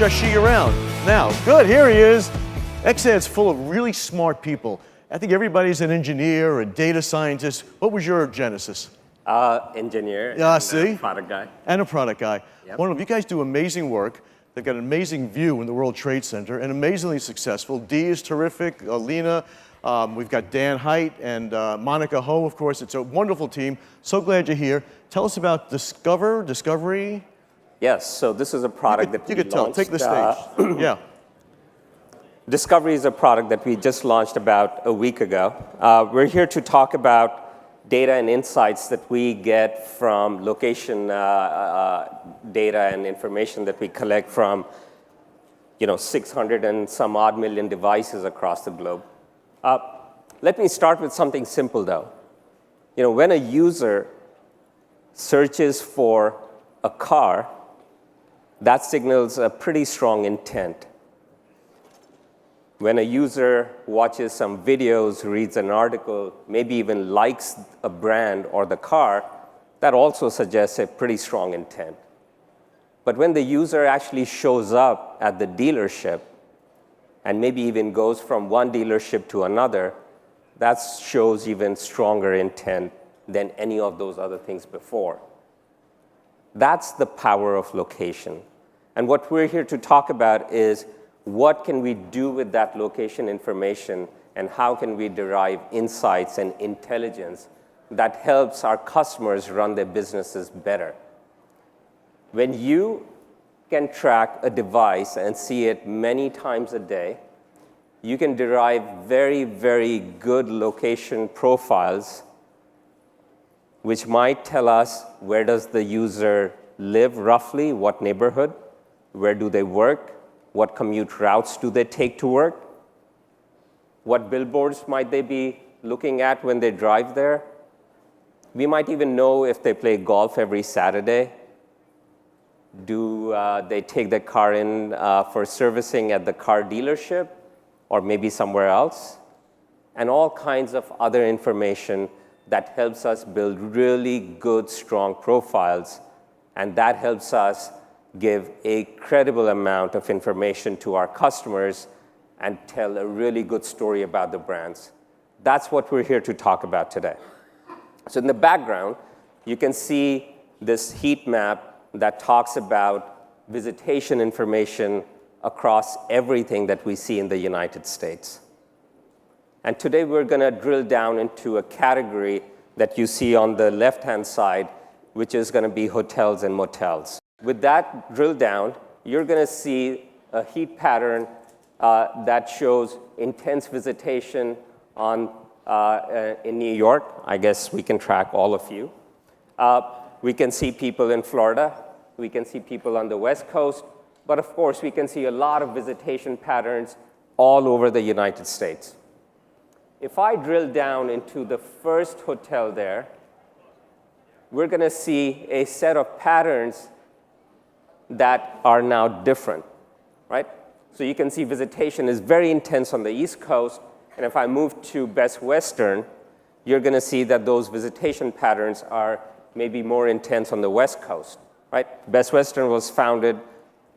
Shashi around? Now, good, here he is. xADs full of really smart people. I think everybody's an engineer or a data scientist. What was your genesis? Engineer see? A product guy. And a product guy. Yep. Wonderful. You guys do amazing work. They've got an amazing view in the World Trade Center and amazingly successful. Dee is terrific, Lena, we've got Dan Height and Monica Ho, of course. It's a wonderful team. So glad you're here. Tell us about Discovery. Yes, so this is a product that we You could tell, launched. take the stage. Yeah. Discovery is a product that we just launched about a week ago. We're here to talk about data and insights that we get from location data and information that we collect from 600 and some odd million devices across the globe. Let me start with something simple, though. When a user searches for a car, that signals a pretty strong intent. When a user watches some videos, reads an article, maybe even likes a brand or the car, that also suggests a pretty strong intent. But when the user actually shows up at the dealership and maybe even goes from one dealership to another, that shows even stronger intent than any of those other things before. That's the power of location. And what we're here to talk about is what can we do with that location information and how can we derive insights and intelligence that helps our customers run their businesses better. When you can track a device and see it many times a day, you can derive very, very good location profiles which might tell us where does the user live roughly, what neighborhood, where do they work, what commute routes do they take to work, what billboards might they be looking at when they drive there. We might even know if they play golf every Saturday. Do they take their car in for servicing at the car dealership or maybe somewhere else? And all kinds of other information that helps us build really good, strong profiles. And that helps us give a credible amount of information to our customers and tell a really good story about the brands. That's what we're here to talk about today. So in the background, you can see this heat map that talks about visitation information across everything that we see in the United States. And today we're going to drill down into a category that you see on the left-hand side, which is going to be hotels and motels. With that drill down, you're going to see a heat pattern that shows intense visitation in New York. I guess we can track all of you. We can see people in Florida. We can see people on the West Coast. But of course, we can see a lot of visitation patterns all over the United States. If I drill down into the first hotel there, we're going to see a set of patterns that are now different, right? So you can see visitation is very intense on the East Coast. And if I move to Best Western, you're going to see that those visitation patterns are maybe more intense on the West Coast, right? Best Western was founded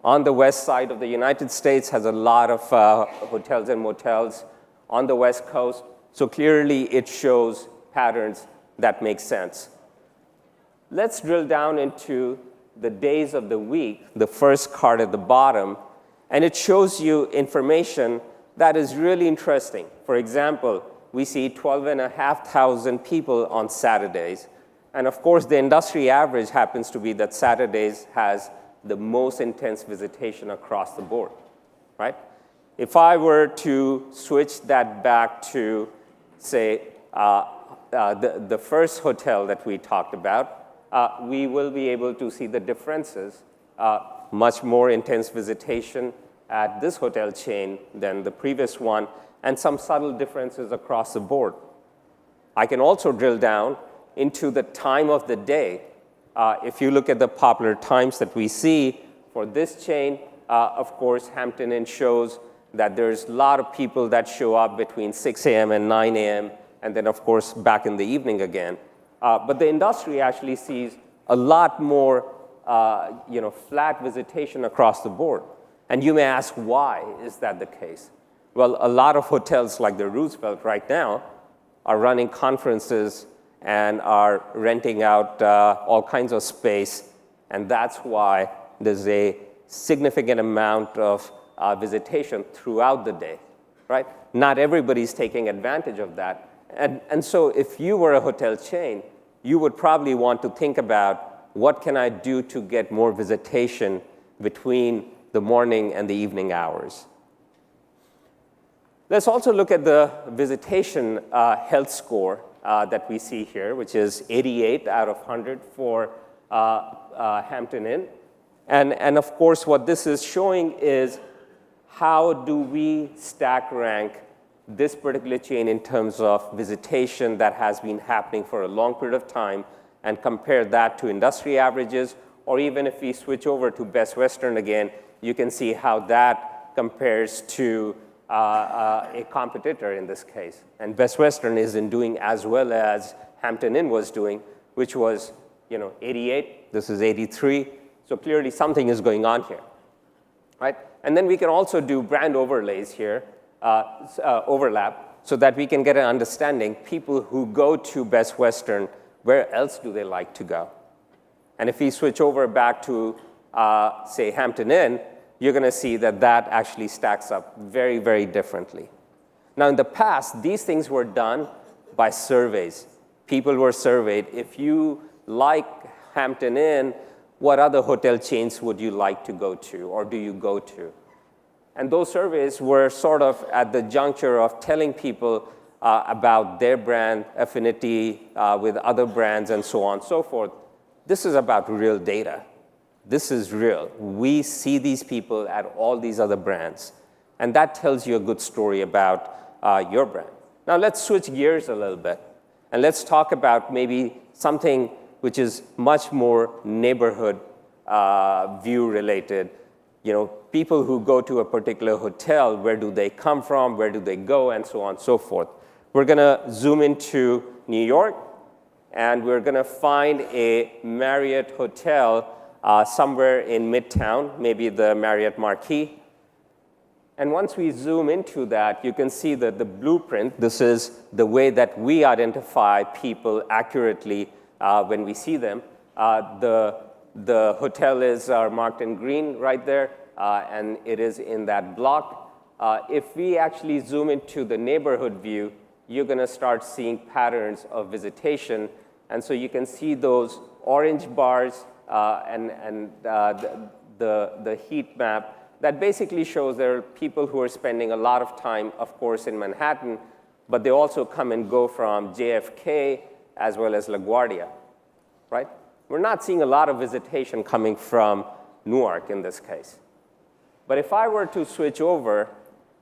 on the west side of the United States, has a lot of hotels and motels on the West Coast. So clearly, it shows patterns that make sense. Let's drill down into the days of the week, the first card at the bottom, and it shows you information that is really interesting. For example, we see 12,500 people on Saturdays. And of course, the industry average happens to be that Saturdays has the most intense visitation across the board, right? If I were to switch that back to, say, the first hotel that we talked about, we will be able to see the differences. Much more intense visitation at this hotel chain than the previous one, and some subtle differences across the board. I can also drill down into the time of the day. If you look at the popular times that we see for this chain, of course, Hampton Inn shows that there's a lot of people that show up between 6 a.m. and 9 a.m., and then, of course, back in the evening again. But the industry actually sees a lot more flat visitation across the board. And you may ask, why is that the case? Well, a lot of hotels like the Roosevelt right now are running conferences and are renting out all kinds of space, and that's why there's a significant amount of visitation throughout the day, right? Not everybody's taking advantage of that. And so if you were a hotel chain, you would probably want to think about, what can I do to get more visitation between the morning and the evening hours? Let's also look at the visitation health score that we see here, which is 88 out of 100 for Hampton Inn. And of course, what this is showing is, how do we stack rank this particular chain in terms of visitation that has been happening for a long period of time, and compare that to industry averages, or even if we switch over to Best Western again, you can see how that compares to a competitor in this case. And Best Western isn't doing as well as Hampton Inn was doing, which was 88. This is 83. So clearly something is going on here, right? And then we can also do brand overlays here, overlap, so that we can get an understanding, people who go to Best Western, where else do they like to go? And if we switch over back to, say, Hampton Inn, you're going to see that that actually stacks up very, very differently. Now, in the past, these things were done by surveys. People were surveyed. If you like Hampton Inn, what other hotel chains would you like to go to, or do you go to? And those surveys were sort of at the juncture of telling people about their brand affinity with other brands and so on and so forth. This is about real data. This is real. We see these people at all these other brands, and that tells you a good story about your brand. Now let's switch gears a little bit, and let's talk about maybe something which is much more neighborhood view related. People who go to a particular hotel, where do they come from, where do they go, and so on and so forth. We're going to zoom into New York, and we're going to find a Marriott hotel somewhere in Midtown, maybe the Marriott Marquis. And once we zoom into that, you can see that the blueprint, this is the way that we identify people accurately when we see them. The hotel is marked in green right there, and it is in that block. If we actually zoom into the neighborhood view, you're going to start seeing patterns of visitation. And so you can see those orange bars and the heat map that basically shows there are people who are spending a lot of time, of course, in Manhattan, but they also come and go from JFK as well as LaGuardia, right? We're not seeing a lot of visitation coming from Newark in this case. But if I were to switch over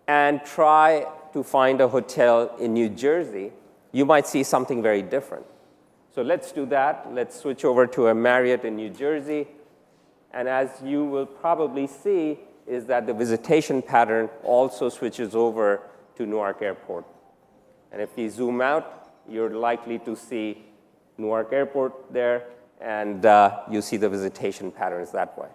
and try to find a hotel in New Jersey, you might see something very different. So let's do that. Let's switch over to a Marriott in New Jersey. And as you will probably see, is that the visitation pattern also switches over to Newark Airport. And if we zoom out, you're likely to see Newark Airport there, and you see the visitation patterns that way.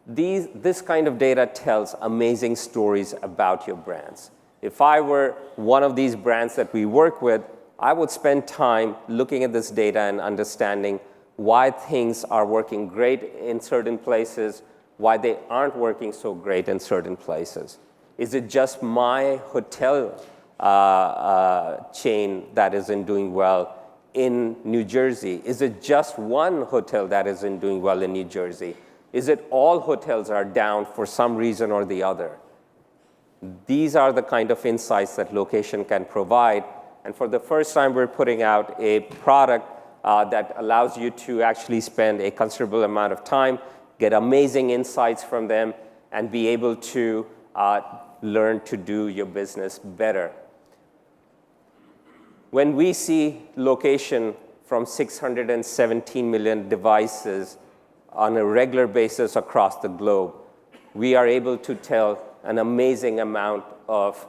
This kind of data tells amazing stories about your brands. If I were one of these brands that we work with, I would spend time looking at this data and understanding why things are working great in certain places, why they aren't working so great in certain places. Is it just my hotel chain that isn't doing well in New Jersey? Is it just one hotel that isn't doing well in New Jersey? Is it all hotels are down for some reason or the other? These are the kind of insights that location can provide. And for the first time, we're putting out a product that allows you to actually spend a considerable amount of time, get amazing insights from them, and be able to learn to do your business better. When we see location from 617 million devices on a regular basis across the globe, we are able to tell an amazing amount of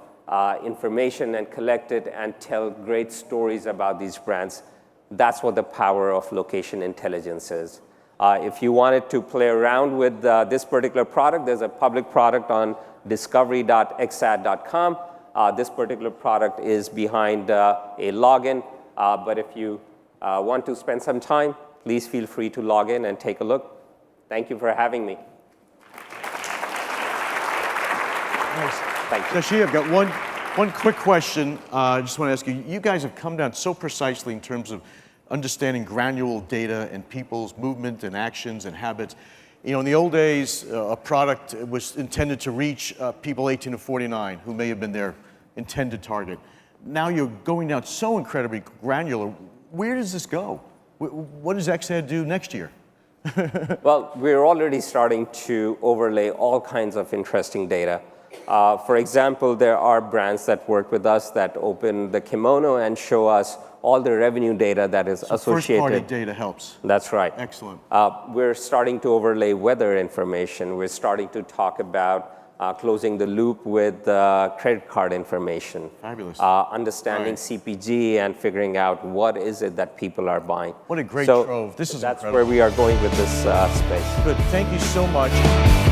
information and collect it and tell great stories about these brands. That's what the power of location intelligence is. If you wanted to play around with this particular product, there's a public product on discovery.xad.com. This particular product is behind a login, but if you want to spend some time, please feel free to log in and take a look. Thank you for having me. Nice. Thank you. Shashi, I've got one quick question. I just want to ask you, you guys have come down so precisely in terms of understanding granular data and people's movement and actions and habits. You know, in the old days, a product was intended to reach people 18 to 49 who may have been their intended target. Now you're going down so incredibly granular. Where does this go? What does xAD do next year? Well, we're already starting to overlay all kinds of interesting data. For example, there are brands that work with us that open the kimono and show us all the revenue data that is associated. First-party data helps. That's right. Excellent. We're starting to overlay weather information. We're starting to talk about closing the loop with credit card information. Fabulous. Understanding CPG and figuring out what is it that people are buying. What a great trove. This is That's incredible. where we are going with this space. Good. Thank you so much.